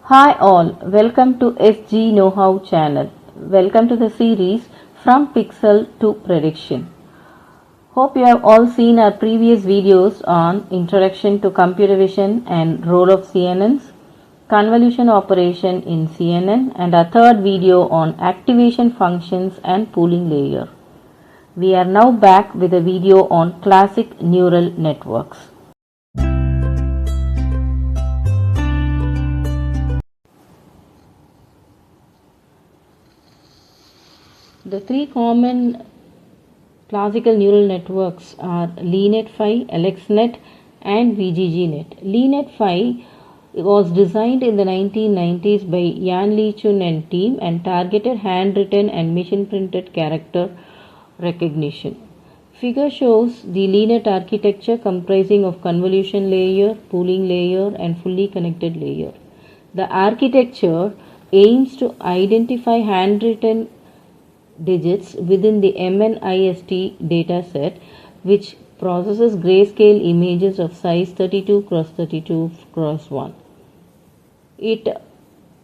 Hi all, welcome to SG Know-How channel. Welcome to the series From Pixel to Prediction. Hope you have all seen our previous videos on Introduction to Computer Vision and Role of CNNs, Convolution Operation in CNN, and our third video on Activation Functions and Pooling Layer. We are now back with a video on Classic Neural Networks. The three common classical neural networks are LeNet-5, AlexNet and VGGNet. LeNet-5 was designed in the 1990s by Yan Li-Chun and team and targeted handwritten and machine-printed character recognition. Figure shows the LeNet architecture comprising of convolution layer, pooling layer and fully connected layer. The architecture aims to identify handwritten digits within the MNIST dataset, which processes grayscale images of size 32 x 32 x 1. It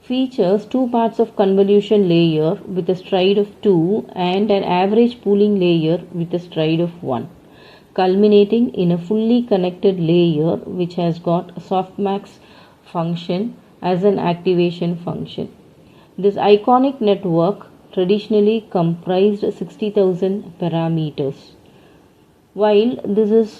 features two parts of convolution layer with a stride of 2 and an average pooling layer with a stride of 1, culminating in a fully connected layer which has got a softmax function as an activation function. This iconic network traditionally comprised 60,000 parameters. While this is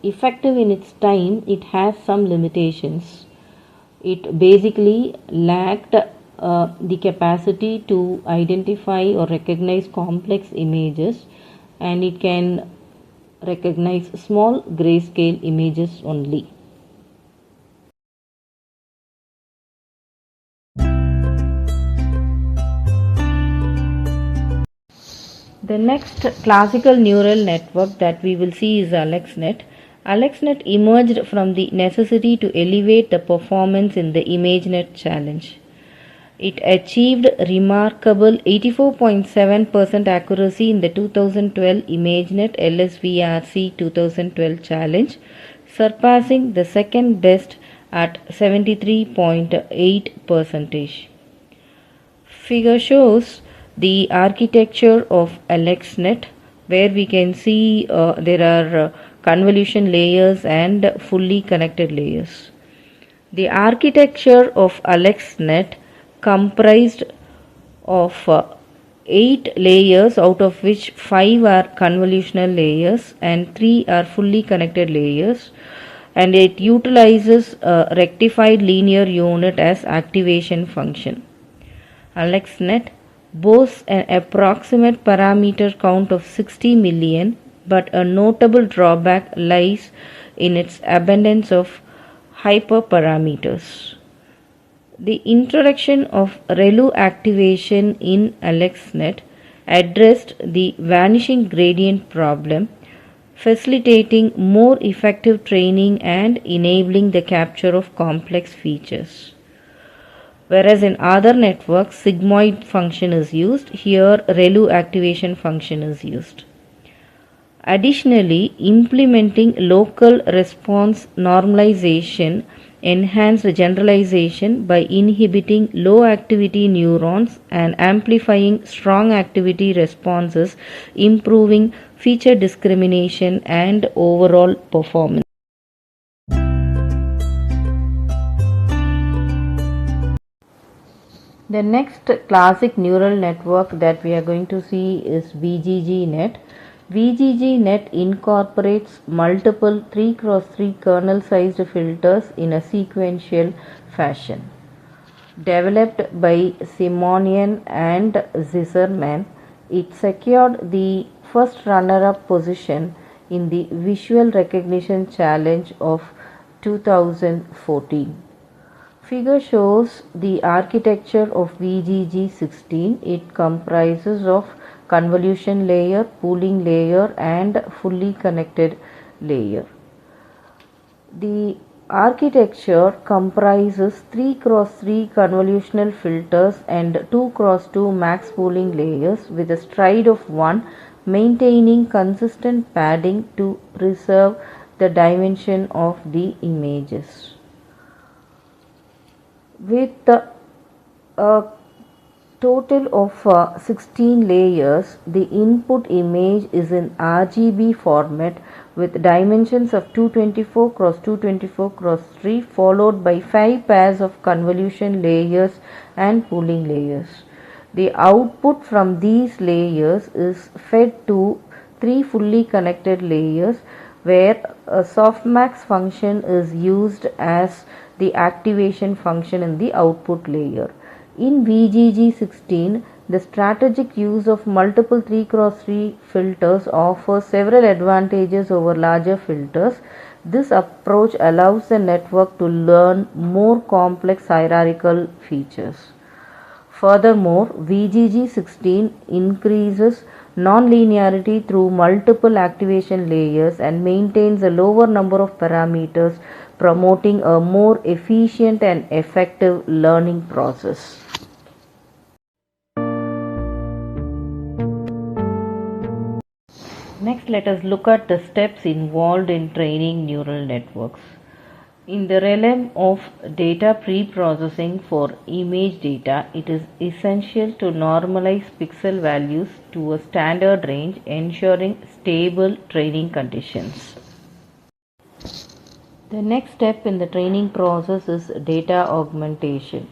effective in its time, it has some limitations. It basically lacked the capacity to identify or recognize complex images, and it can recognize small grayscale images only. The next classical neural network that we will see is AlexNet. AlexNet emerged from the necessity to elevate the performance in the ImageNet challenge. It achieved remarkable 84.7% accuracy in the 2012 ImageNet LSVRC 2012 challenge, surpassing the second best at 73.8%. Figure shows the architecture of AlexNet, where we can see there are convolution layers and fully connected layers. The architecture of AlexNet comprised of 8 layers, out of which 5 are convolutional layers and 3 are fully connected layers, and it utilizes a rectified linear unit as activation function. AlexNet boasts an approximate parameter count of 60 million, but a notable drawback lies in its abundance of hyperparameters. The introduction of ReLU activation in AlexNet addressed the vanishing gradient problem, facilitating more effective training and enabling the capture of complex features. Whereas in other networks, sigmoid function is used, here ReLU activation function is used. Additionally, implementing local response normalization enhanced generalization by inhibiting low activity neurons and amplifying strong activity responses, improving feature discrimination and overall performance. The next classic neural network that we are going to see is VGGNet. VGGNet incorporates multiple 3x3 kernel-sized filters in a sequential fashion. Developed by Simonian and Zisserman, it secured the first runner-up position in the Visual Recognition Challenge of 2014. Figure shows the architecture of VGG16. It comprises of convolution layer, pooling layer and fully connected layer. The architecture comprises 3x3 convolutional filters and 2x2 max pooling layers with a stride of 1, maintaining consistent padding to preserve the dimension of the images. With a total of 16 layers, the input image is in RGB format with dimensions of 224 cross 224 cross 3, followed by 5 pairs of convolution layers and pooling layers. The output from these layers is fed to 3 fully connected layers where a softmax function is used as the activation function in the output layer. In VGG16, the strategic use of multiple 3x3 filters offers several advantages over larger filters. This approach allows the network to learn more complex hierarchical features. Furthermore, VGG16 increases nonlinearity through multiple activation layers and maintains a lower number of parameters, promoting a more efficient and effective learning process. Next, let us look at the steps involved in training neural networks. In the realm of data pre-processing for image data, it is essential to normalize pixel values to a standard range, ensuring stable training conditions. The next step in the training process is data augmentation.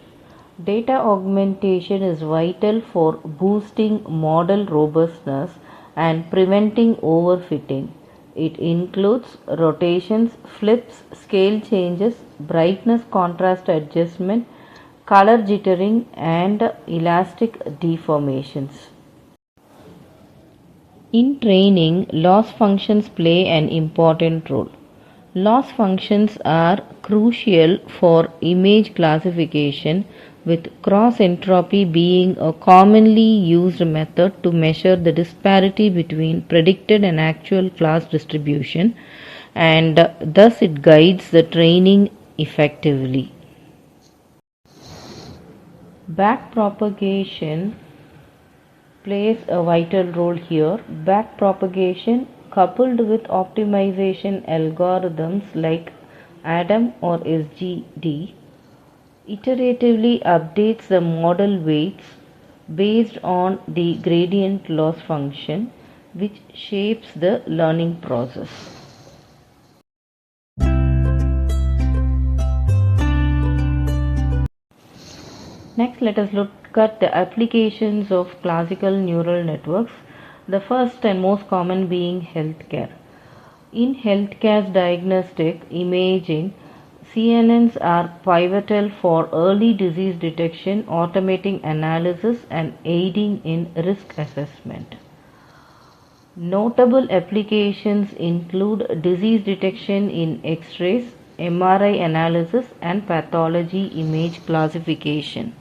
Data augmentation is vital for boosting model robustness and preventing overfitting. It includes rotations, flips, scale changes, brightness contrast adjustment, color jittering, and elastic deformations. In training, loss functions play an important role. Loss functions are crucial for image classification, with cross entropy being a commonly used method to measure the disparity between predicted and actual class distribution, and thus it guides the training effectively. Backpropagation plays a vital role here. Backpropagation coupled with optimization algorithms like ADAM or SGD iteratively updates the model weights based on the gradient loss function, which shapes the learning process. Next, let us look at the applications of classical neural networks, the first and most common being healthcare. In healthcare diagnostic imaging, CNNs are pivotal for early disease detection, automating analysis, and aiding in risk assessment. Notable applications include disease detection in X-rays, MRI analysis, and pathology image classification.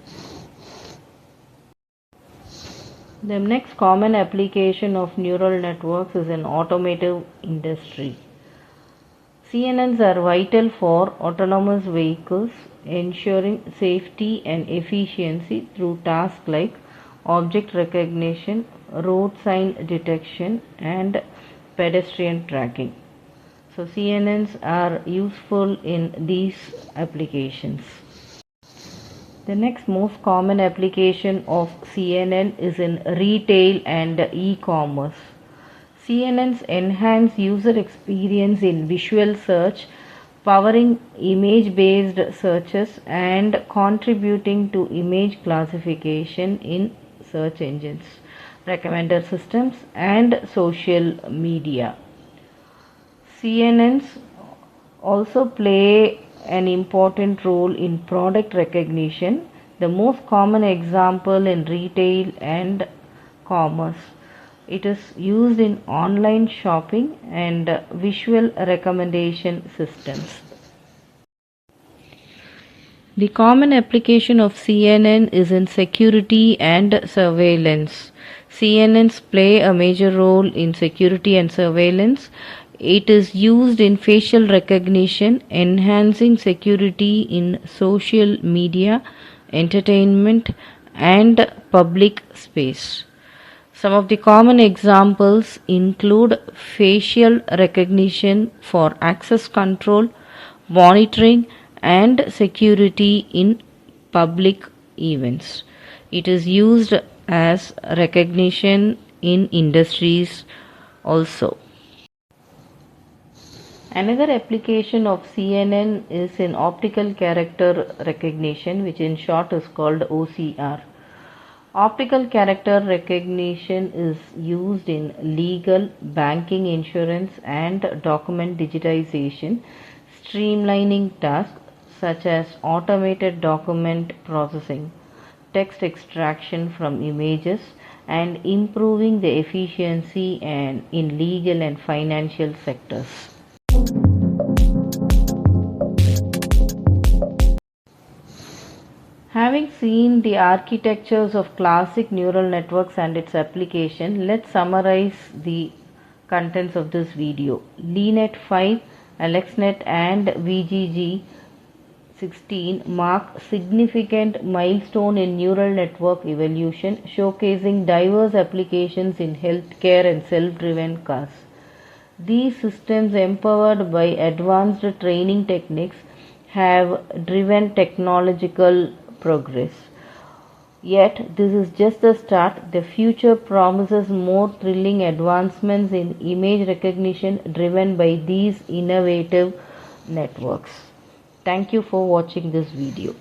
The next common application of neural networks is in automotive industry. CNNs are vital for autonomous vehicles, ensuring safety and efficiency through tasks like object recognition, road sign detection, and pedestrian tracking. So CNNs are useful in these applications. The next most common application of CNN is in retail and e-commerce. CNNs enhance user experience in visual search, powering image-based searches and contributing to image classification in search engines, recommender systems, and social media. CNNs also play an important role in product recognition, the most common example in retail and commerce. It is used in online shopping and visual recommendation systems. The common application of CNN is in security and surveillance. CNNs play a major role in security and surveillance. It is used in facial recognition, enhancing security in social media, entertainment, and public space. Some of the common examples include facial recognition for access control, monitoring, and security in public events. It is used as recognition in industries also. Another application of CNN is in optical character recognition, which in short is called OCR. Optical character recognition is used in legal, banking, insurance, and document digitization, streamlining tasks such as automated document processing, text extraction from images, and improving the efficiency in legal and financial sectors. Having seen the architectures of classic neural networks and its application, let's summarize the contents of this video. LeNet 5, AlexNet and VGG 16 mark significant milestone in neural network evolution, showcasing diverse applications in healthcare and self-driven cars. These systems, empowered by advanced training techniques, have driven technological progress. Yet, this is just the start. The future promises more thrilling advancements in image recognition driven by these innovative networks. Thank you for watching this video.